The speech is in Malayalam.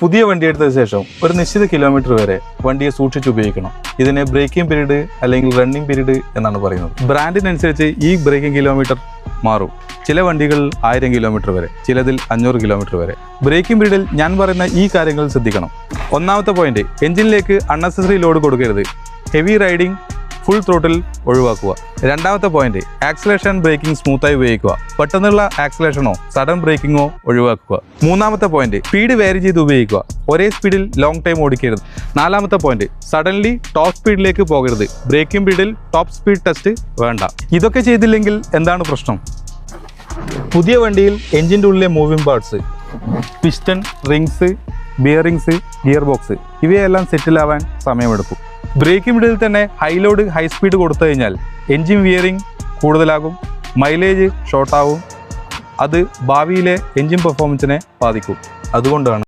പുതിയ വണ്ടി എടുത്ത ശേഷം ഒരു നിശ്ചിത കിലോമീറ്റർ വരെ വണ്ടിയെ സൂക്ഷിച്ച് ഉപയോഗിക്കണം. ഇതിനെ ബ്രേക്കിംഗ് പീരീഡ് അല്ലെങ്കിൽ റണ്ണിംഗ് പീരീഡ് എന്നാണ് പറയുന്നത്. ബ്രാൻഡിനനുസരിച്ച് ഈ ബ്രേക്കിംഗ് കിലോമീറ്റർ മാറും. ചില വണ്ടികൾ 1000 കിലോമീറ്റർ വരെ, ചിലതിൽ 500 കിലോമീറ്റർ വരെ. ബ്രേക്കിംഗ് പീരീഡിൽ ഞാൻ പറയുന്ന ഈ കാര്യങ്ങൾ ശ്രദ്ധിക്കണം. ഒന്നാമത്തെ പോയിന്റ്, എഞ്ചിനിലേക്ക് അൺനെസസറി ലോഡ് കൊടുക്കരുത്. ഹെവി റൈഡിംഗ്, ഫുൾ ത്രോട്ടിൽ ഒഴിവാക്കുക. രണ്ടാമത്തെ പോയിന്റ്, ആക്സിലേഷൻ ബ്രേക്കിംഗ് സ്മൂത്തായി ഉപയോഗിക്കുക. പെട്ടെന്നുള്ള ആക്സിലേഷനോ സഡൻ ബ്രേക്കിങ്ങോ ഒഴിവാക്കുക. മൂന്നാമത്തെ പോയിന്റ്, സ്പീഡ് വേരി ചെയ്ത് ഉപയോഗിക്കുക. ഒരേ സ്പീഡിൽ ലോങ് ടൈം ഓടിക്കരുത്. നാലാമത്തെ പോയിന്റ്, സഡൻലി ടോപ്പ് സ്പീഡിലേക്ക് പോകരുത്. ബ്രേക്കിംഗ് പീരീഡിൽ ടോപ്പ് സ്പീഡ് ടെസ്റ്റ് വേണ്ട. ഇതൊക്കെ ചെയ്തില്ലെങ്കിൽ എന്താണ് പ്രശ്നം? പുതിയ വണ്ടിയിൽ എഞ്ചിൻ്റെ ഉള്ളിലെ moving parts, piston, rings, bearings, gear box ഇവയെല്ലാം സെറ്റിലാവാൻ സമയമെടുക്കും. ബ്രേക്കിംഗ് പീരീഡിൽ തന്നെ ഹൈ ലോഡ് ഹൈ സ്പീഡ് കൊടുത്തു കഴിഞ്ഞാൽ എഞ്ചിൻ വിയറിംഗ് കൂടുതലാകും, മൈലേജ് ഷോർട്ടാവും. അത് ഭാവിയിലെ എഞ്ചിൻ പെർഫോമൻസിനെ ബാധിക്കും. അതുകൊണ്ടാണ്